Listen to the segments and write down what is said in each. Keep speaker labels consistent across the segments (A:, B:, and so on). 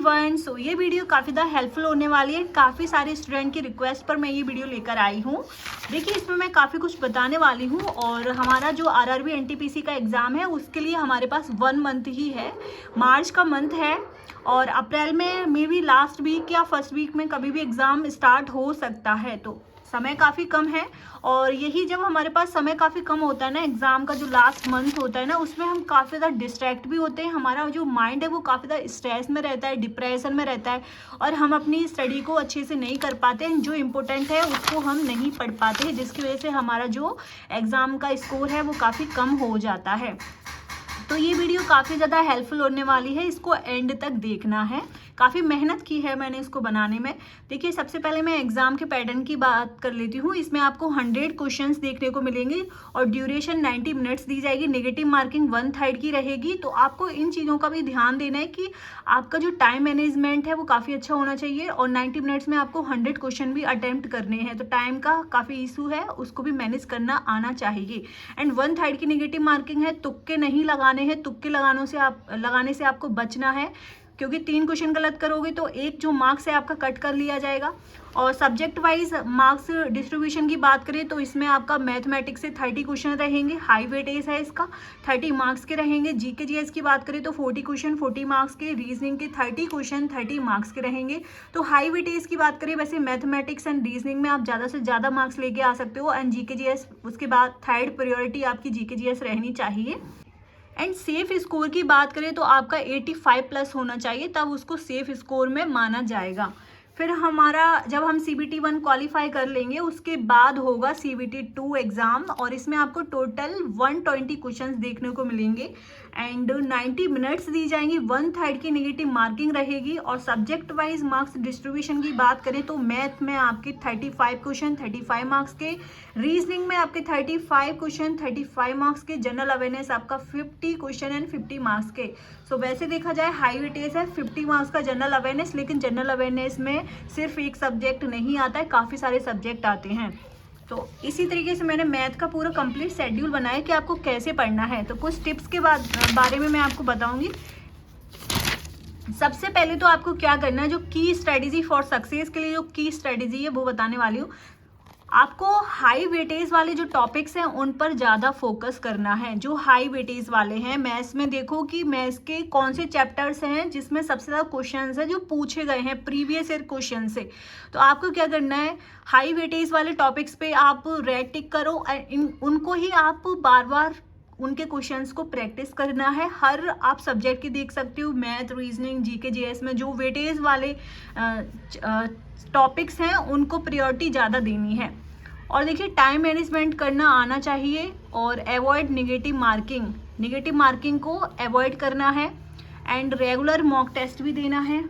A: Everyone. सो ये video काफ़ी ज़्यादा हेल्पफुल होने वाली है। काफ़ी सारे स्टूडेंट की रिक्वेस्ट पर मैं ये वीडियो लेकर आई हूँ। देखिए, इसमें मैं काफ़ी कुछ बताने वाली हूँ और हमारा जो आरआरबी एनटीपीसी का एग्ज़ाम है उसके लिए हमारे पास 1 मंथ ही है। मार्च का मंथ है और अप्रैल में मे बी लास्ट वीक या फर्स्ट वीक में कभी भी एग्ज़ाम स्टार्ट हो सकता है, तो समय काफ़ी कम है। और यही जब हमारे पास समय काफ़ी कम होता है ना, एग्ज़ाम का जो लास्ट मंथ होता है ना, उसमें हम काफ़ी ज़्यादा डिस्ट्रैक्ट भी होते हैं। हमारा जो माइंड है वो काफ़ी ज़्यादा स्ट्रेस में रहता है, डिप्रेशन में रहता है और हम अपनी स्टडी को अच्छे से नहीं कर पाते हैं। जो इम्पोर्टेंट है उसको हम नहीं पढ़ पाते हैं, जिसकी वजह से हमारा जो एग्ज़ाम का स्कोर है वो काफ़ी कम हो जाता है। तो ये वीडियो काफ़ी ज़्यादा हेल्पफुल होने वाली है, इसको एंड तक देखना है। काफ़ी मेहनत की है मैंने इसको बनाने में। देखिए, सबसे पहले मैं एग्ज़ाम के पैटर्न की बात कर लेती हूँ। इसमें आपको 100 क्वेश्चंस देखने को मिलेंगे और ड्यूरेशन 90 मिनट्स दी जाएगी। नेगेटिव मार्किंग 1/3 की रहेगी। तो आपको इन चीज़ों का भी ध्यान देना है कि आपका जो टाइम मैनेजमेंट है वो काफ़ी अच्छा होना चाहिए और 90 मिनट्स में आपको 100 क्वेश्चन भी अटेम्प्ट करने हैं। तो टाइम का काफ़ी इशू है, उसको भी मैनेज करना आना चाहिए। एंड 1/3 की नेगेटिव मार्किंग है। तुक्के नहीं लगाने हैं, तुक्के लगाने से आपको बचना है, क्योंकि 3 क्वेश्चन गलत करोगे तो 1 जो मार्क्स है आपका कट कर लिया जाएगा। और सब्जेक्ट वाइज मार्क्स डिस्ट्रीब्यूशन की बात करें तो इसमें आपका मैथमेटिक्स से 30 क्वेश्चन रहेंगे, हाई वेटेज है इसका, 30 मार्क्स के रहेंगे। जीके जीएस की बात करें तो 40 क्वेश्चन 40 मार्क्स के, रीजनिंग के 30 क्वेश्चन 30 मार्क्स के रहेंगे। तो हाई वेटेज की बात करें, वैसे मैथमेटिक्स एंड रीजनिंग में आप ज़्यादा से ज़्यादा मार्क्स लेके आ सकते हो। एंड जीके जीएस उसके बाद थर्ड प्रायोरिटी आपकी जीके जीएस रहनी चाहिए। एंड सेफ स्कोर की बात करें तो आपका 85+ होना चाहिए, तब उसको सेफ स्कोर में माना जाएगा। फिर हमारा जब हम CBT 1 क्वालिफाई कर लेंगे उसके बाद होगा CBT 2 एग्ज़ाम और इसमें आपको टोटल 120 क्वेश्चंस देखने को मिलेंगे एंड 90 मिनट्स दी जाएंगी। 1/3 की नेगेटिव मार्किंग रहेगी। और सब्जेक्ट वाइज मार्क्स डिस्ट्रीब्यूशन की बात करें तो मैथ में आपके 35 क्वेश्चन 35 मार्क्स के, रीजनिंग में आपके 35 क्वेश्चन 35 मार्क्स के, जनरल अवेयरनेस आपका 50 क्वेश्चन एंड 50 मार्क्स के। सो वैसे देखा जाए हाई वेटेज है 50 मार्क्स का जनरल अवेयरनेस, लेकिन जनरल अवेयरनेस में सिर्फ एक सब्जेक्ट नहीं आता है, काफ़ी सारे सब्जेक्ट आते हैं। तो इसी तरीके से मैंने मैथ का पूरा कंप्लीट शेड्यूल बनाया कि आपको कैसे पढ़ना है। तो कुछ टिप्स के बारे में मैं आपको बताऊंगी। सबसे पहले तो आपको क्या करना है, जो की स्ट्रेटेजी फॉर सक्सेस के लिए जो की स्ट्रेटेजी है वो बताने वाली हूँ। आपको हाई वेटेज वाले जो टॉपिक्स हैं उन पर ज़्यादा फोकस करना है। जो हाई वेटेज वाले हैं, मैथ्स में देखो कि मैथ्स के कौन से चैप्टर्स हैं जिसमें सबसे ज़्यादा क्वेश्चंस हैं जो पूछे गए हैं प्रीवियस ईयर क्वेश्चन से। तो आपको क्या करना है, हाई वेटेज वाले टॉपिक्स पे आप रेड टिक करो। उनको ही आप बार बार उनके क्वेश्चंस को प्रैक्टिस करना है। हर आप सब्जेक्ट की देख सकते हो, मैथ, रीजनिंग, जीके जीएस में जो वेटेज वाले टॉपिक्स हैं उनको प्रायोरिटी ज़्यादा देनी है। और देखिए, टाइम मैनेजमेंट करना आना चाहिए और अवॉइड नेगेटिव मार्किंग को अवॉइड करना है एंड रेगुलर मॉक टेस्ट भी देना है।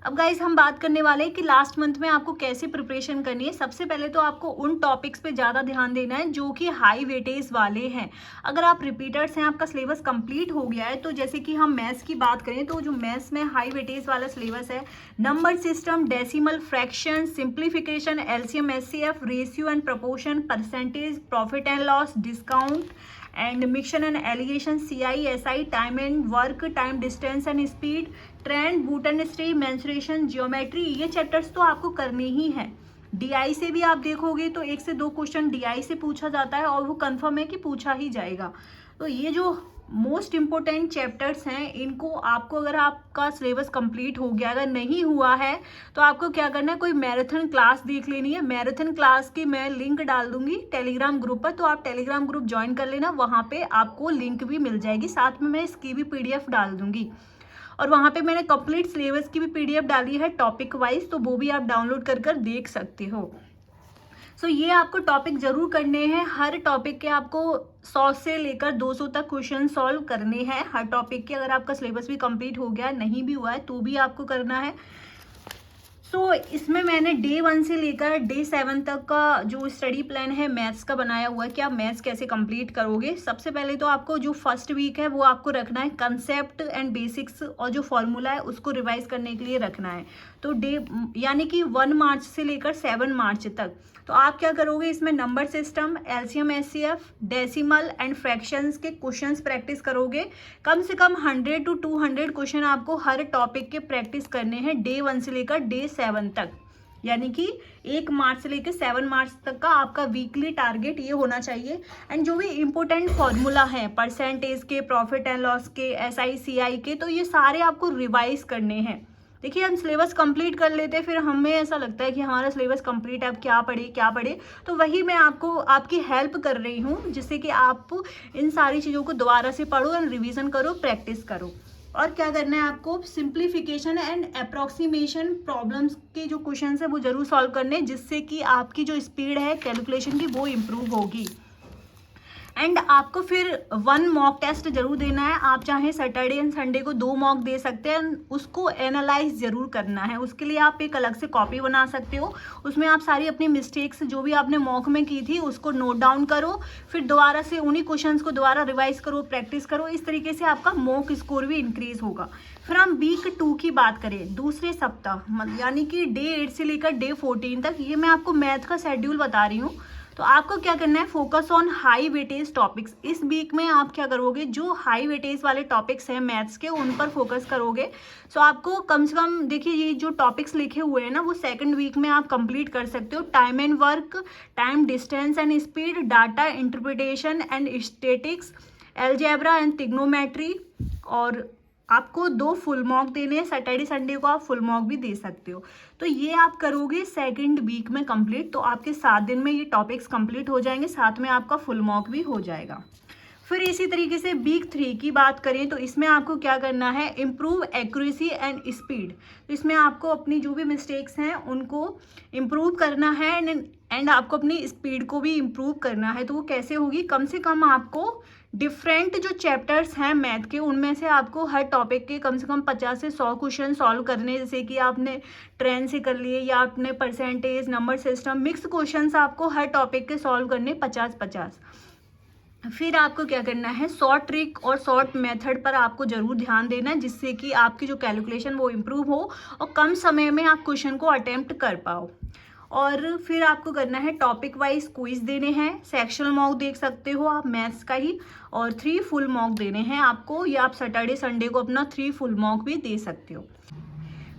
A: अब गाइज हम बात करने वाले हैं कि लास्ट मंथ में आपको कैसे प्रिपरेशन करनी है। सबसे पहले तो आपको उन टॉपिक्स पे ज़्यादा ध्यान देना है जो कि हाई वेटेज वाले हैं। अगर आप रिपीटर्स हैं, आपका सिलेबस कंप्लीट हो गया है, तो जैसे कि हम मैथ्स की बात करें तो जो मैथ्स में हाई वेटेज वाला सिलेबस है, number system, decimal, fraction, simplification, LCM SCF, ratio and proportion, percentage, profit and loss, discount and mixture and allegation, CI SI, time and work, time distance and speed, trend, boot and stay, mensuration, geometry, ये chapters तो आपको करने ही है। DI से भी आप देखोगे तो 1 से 2 क्वेश्चन DI से पूछा जाता है और वो कंफर्म है कि पूछा ही जाएगा। तो ये जो मोस्ट इम्पोर्टेंट चैप्टर्स हैं, इनको आपको, अगर आपका सिलेबस कंप्लीट हो गया, अगर नहीं हुआ है तो आपको क्या करना है, कोई मैराथन क्लास देख लेनी है। मैराथन क्लास की मैं लिंक डाल दूंगी टेलीग्राम ग्रुप पर, तो आप टेलीग्राम ग्रुप ज्वाइन कर लेना, वहाँ पे आपको लिंक भी मिल जाएगी। साथ में मैं इसकी भी PDF डाल दूंगी और वहाँ पे मैंने कंप्लीट सिलेबस की भी PDF डाली है टॉपिक वाइज, तो वो भी आप डाउनलोड कर देख सकते हो। सो ये आपको टॉपिक जरूर करने हैं। हर टॉपिक के आपको 100 से लेकर 200 तक क्वेश्चन सॉल्व करने हैं हर टॉपिक के। अगर आपका सिलेबस भी कंप्लीट हो गया, नहीं भी हुआ है, तो भी आपको करना है। इसमें मैंने डे 1 से लेकर डे 7 तक का जो स्टडी प्लान है मैथ्स का बनाया हुआ है कि आप मैथ्स कैसे कंप्लीट करोगे। सबसे पहले तो आपको जो फर्स्ट वीक है वो आपको रखना है कंसेप्ट एंड बेसिक्स, और जो फॉर्मूला है उसको रिवाइज करने के लिए रखना है। तो डे यानी कि 1 मार्च से लेकर 7 मार्च तक तो आप क्या करोगे, इसमें number system, LCM HCF, decimal and fractions के क्वेश्चंस प्रैक्टिस करोगे। कम से कम 100 to 200 क्वेश्चन आपको हर टॉपिक के प्रैक्टिस करने हैं डे 1 से लेकर डे 7 तक, यानी कि 1 मार्च से लेकर 7 मार्च तक का आपका वीकली टारगेट ये होना चाहिए। एंड जो भी इम्पोर्टेंट फॉर्मूला है परसेंटेज के, प्रॉफिट एंड लॉस के, एसआई सीआई के, तो ये सारे आपको रिवाइज करने हैं। देखिए हम सिलेबस कंप्लीट कर लेते हैं, फिर हमें ऐसा लगता है कि हमारा सिलेबस कंप्लीट है, अब क्या पढ़े, तो वही मैं आपको आपकी हेल्प कर रही हूँ, जिससे कि आप इन सारी चीज़ों को दोबारा से पढ़ो एंड रिवीजन करो, प्रैक्टिस करो। और क्या करना है आपको, सिंप्लीफिकेशन एंड अप्रॉक्सीमेशन प्रॉब्लम्स के जो क्वेश्चन है वो जरूर सॉल्व करने, जिससे कि आपकी जो स्पीड है कैलकुलेशन की वो इम्प्रूव होगी। एंड आपको फिर 1 मॉक टेस्ट जरूर देना है। आप चाहे सैटरडे एंड संडे को 2 मॉक दे सकते हैं, उसको एनालाइज जरूर करना है। उसके लिए आप एक अलग से कॉपी बना सकते हो, उसमें आप सारी अपनी मिस्टेक्स जो भी आपने मॉक में की थी उसको नोट डाउन करो, फिर दोबारा से उन्हीं क्वेश्चंस को दोबारा रिवाइज करो, प्रैक्टिस करो। इस तरीके से आपका मॉक स्कोर भी इंक्रीज होगा। फिर हम वीक 2 की बात करें, दूसरे सप्ताह यानी कि डे 8 से लेकर डे 14 तक, ये मैं आपको मैथ का शेड्यूल बता रही हूँ। तो आपको क्या करना है, focus on high weightage topics. इस वीक में आप क्या करोगे, जो हाई वेटेज वाले टॉपिक्स हैं मैथ्स के उन पर फोकस करोगे। सो आपको कम से कम, देखिए ये जो टॉपिक्स लिखे हुए हैं ना वो 2nd वीक में आप कंप्लीट कर सकते हो। Time and work, time distance and speed, data interpretation and statics, algebra and trigonometry. और आपको 2 फुल मॉक देने हैं, सैटरडे संडे को आप फुल मॉक भी दे सकते हो। तो ये आप करोगे 2nd वीक में कंप्लीट, तो आपके 7 दिन में ये टॉपिक्स कंप्लीट हो जाएंगे, साथ में आपका फुल मॉक भी हो जाएगा। फिर इसी तरीके से वीक 3 की बात करें तो इसमें आपको क्या करना है, इम्प्रूव एक्यूरेसी एंड स्पीड। तो इसमें आपको अपनी जो भी मिस्टेक्स हैं उनको इम्प्रूव करना है एंड आपको अपनी स्पीड को भी इम्प्रूव करना है। तो वो कैसे होगी, कम से कम आपको डिफरेंट जो चैप्टर्स हैं मैथ के उनमें से आपको हर टॉपिक के कम से कम 50 से 100 क्वेश्चन सॉल्व करने, जैसे कि आपने ट्रेंड से कर लिए या आपने percentage, number system, mix questions आपको हर टॉपिक के सॉल्व करने 50-50। फिर आपको क्या करना है, शॉर्ट ट्रिक और शॉर्ट मेथड पर आपको जरूर ध्यान देना है, जिससे कि आपकी जो कैलकुलेशन वो इम्प्रूव हो और कम समय में आप क्वेश्चन को अटेम्प्ट कर पाओ। और फिर आपको करना है टॉपिक वाइज क्विज देने हैं, सेक्शनल मॉक देख सकते हो आप मैथ्स का ही, और 3 फुल मॉक देने हैं आपको, या आप सैटरडे संडे को अपना 3 फुल मॉक भी दे सकते हो।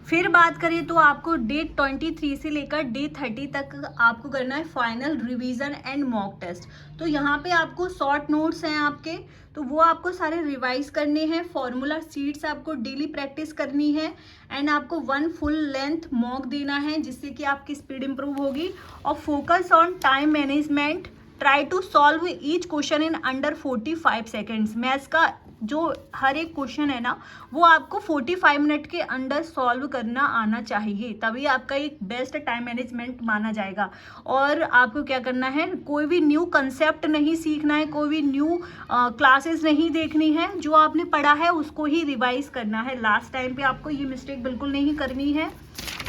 A: फिर बात करें तो आपको डे 23 से लेकर डे 30 तक आपको करना है final revision and mock test. तो यहाँ पे आपको शॉर्ट नोट्स हैं आपके, तो वो आपको सारे रिवाइज करने हैं, फॉर्मूला शीट्स आपको डेली प्रैक्टिस करनी है, एंड आपको 1 फुल लेंथ मॉक देना है, जिससे कि आपकी स्पीड इंप्रूव होगी। और focus on time management, try to solve each question in under 45 seconds. Maths का जो हर एक क्वेश्चन है ना वो आपको 45 मिनट के अंदर सॉल्व करना आना चाहिए, तभी आपका एक बेस्ट टाइम मैनेजमेंट माना जाएगा। और आपको क्या करना है, कोई भी न्यू कंसेप्ट नहीं सीखना है, कोई भी न्यू क्लासेस नहीं देखनी है, जो आपने पढ़ा है उसको ही रिवाइज करना है। लास्ट टाइम पे आपको ये मिस्टेक बिल्कुल नहीं करनी है।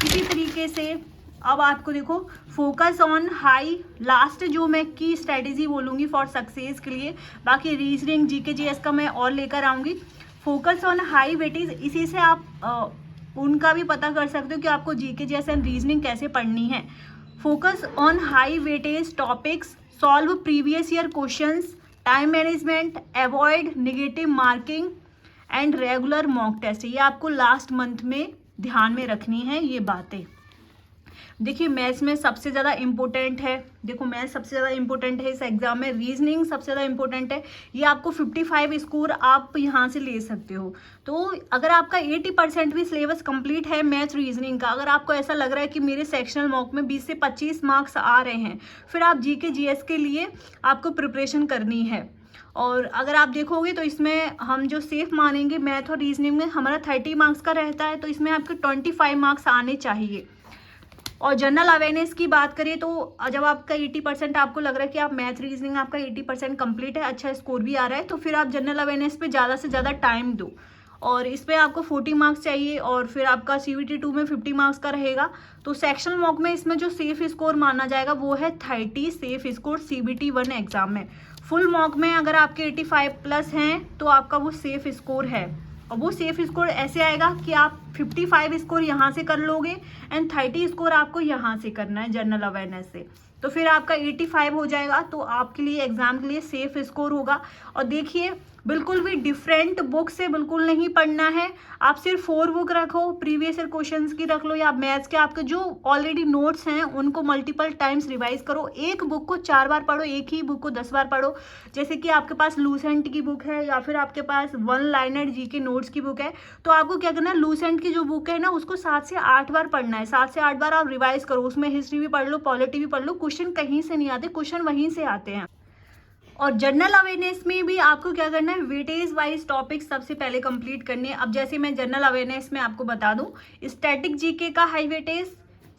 A: इसी तरीके से अब आपको देखो, फोकस ऑन हाई, लास्ट जो मैं की स्ट्रेटेजी बोलूँगी फॉर सक्सेस के लिए, बाकी रीजनिंग, जीके जीएस का मैं और लेकर आऊँगी। फोकस ऑन हाई वेटेज, इसी से आप उनका भी पता कर सकते हो कि आपको जीके जीएस एंड रीजनिंग कैसे पढ़नी है। Focus on high weightage topics, solve previous year questions, time management, avoid negative marking and regular mock test. ये आपको लास्ट मंथ में ध्यान में रखनी है ये बातें। देखिए मैथ्स में सबसे ज़्यादा इम्पोर्टेंट है, देखो मैथ्स सबसे ज़्यादा इम्पोर्टेंट है इस एग्जाम में, रीजनिंग सबसे ज़्यादा इम्पोर्टेंट है। ये आपको 55 स्कोर आप यहाँ से ले सकते हो। तो अगर आपका 80% भी सिलेबस कंप्लीट है मैथ रीजनिंग का, अगर आपको ऐसा लग रहा है कि मेरे सेक्शनल मॉक में 20 से 25 मार्क्स आ रहे हैं, फिर आप जीके जीएस के लिए आपको प्रिपरेशन करनी है। और अगर आप देखोगे तो इसमें हम जो सेफ मानेंगे मैथ और रीजनिंग में हमारा 30 मार्क्स का रहता है, तो इसमें आपके 25 मार्क्स आने चाहिए। और जनरल अवेयरनेस की बात करें तो जब आपका 80% आपको लग रहा है कि आप मैथ रीजनिंग आपका 80% कंप्लीट है, अच्छा स्कोर भी आ रहा है, तो फिर आप जनरल अवेयरनेस पे ज़्यादा से ज़्यादा टाइम दो। और इस पे आपको 40 मार्क्स चाहिए और फिर आपका CVT 2 में 50 मार्क्स का रहेगा। तो सेक्शनल मॉक में इसमें जो सेफ स्कोर माना जाएगा वो है 30 सेफ स्कोर CVT 1 एग्जाम में। फुल मॉक में अगर आपके 85 प्लस हैं तो आपका वो सेफ स्कोर है, और वो सेफ स्कोर ऐसे आएगा कि आप 55 स्कोर यहाँ से कर लोगे एंड 30 स्कोर आपको यहाँ से करना है जनरल अवेयरनेस से, तो फिर आपका 85 हो जाएगा। तो आपके लिए एग्जाम के लिए सेफ स्कोर होगा। और देखिए बिल्कुल भी डिफरेंट बुक से बिल्कुल नहीं पढ़ना है, आप सिर्फ 4 बुक रखो, प्रीवियस ईयर क्वेश्चंस की रख लो या मैथ्स के आपके जो ऑलरेडी नोट्स हैं उनको मल्टीपल टाइम्स रिवाइज करो। एक बुक को 4 बार पढ़ो, एक ही बुक को 10 बार पढ़ो। जैसे कि आपके पास लूसेंट की बुक है या फिर आपके पास 1 लाइनर जीके नोट्स की बुक है, तो आपको क्या करना है, लूसेंट की जो बुक है ना उसको 7 से 8 बार पढ़ना है। 7 से 8 बार आप रिवाइज करो, उसमें हिस्ट्री भी पढ़ लो, पॉलिटी भी पढ़ लो। क्वेश्चन कहीं से नहीं आते, क्वेश्चन वहीं से आते हैं। और जनरल अवेयरनेस में भी आपको क्या करना है, वेटेज वाइज टॉपिक सबसे पहले कंप्लीट करने हैं। अब जैसे मैं जनरल अवेयरनेस में आपको बता दूं, स्टैटिक जीके का हाई वेटेज,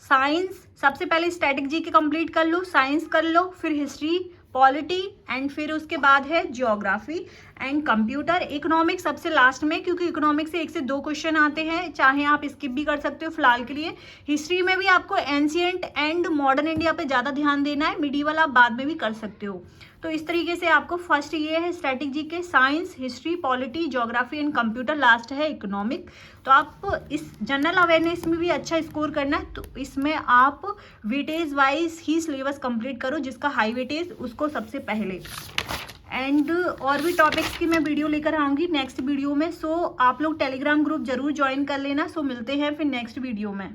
A: साइंस सबसे पहले स्टैटिक जीके कंप्लीट कर लो, साइंस कर लो, फिर हिस्ट्री, पॉलिटी एंड फिर उसके बाद है ज्योग्राफी एंड कंप्यूटर। इकोनॉमिक्स सबसे लास्ट में, क्योंकि इकोनॉमिक्स से 1 से 2 क्वेश्चन आते हैं, चाहे आप स्किप भी कर सकते हो फिलहाल के लिए। हिस्ट्री में भी आपको एंशिएंट एंड मॉडर्न इंडिया पे ज़्यादा ध्यान देना है, मिडीवल आप बाद में भी कर सकते हो। तो इस तरीके से आपको फर्स्ट ये है static GK, science, history, polity, geography and computer, last है इकोनॉमिक। तो आप इस जनरल अवेयरनेस में भी अच्छा स्कोर करना है, तो इसमें आप वेटेज वाइज ही सिलेबस कंप्लीट करो, जिसका हाई वेटेज उसको सबसे पहले। एंड और भी टॉपिक्स की मैं वीडियो लेकर आऊँगी नेक्स्ट वीडियो में। सो आप लोग टेलीग्राम ग्रुप जरूर ज्वाइन कर लेना। सो मिलते हैं फिर नेक्स्ट वीडियो में।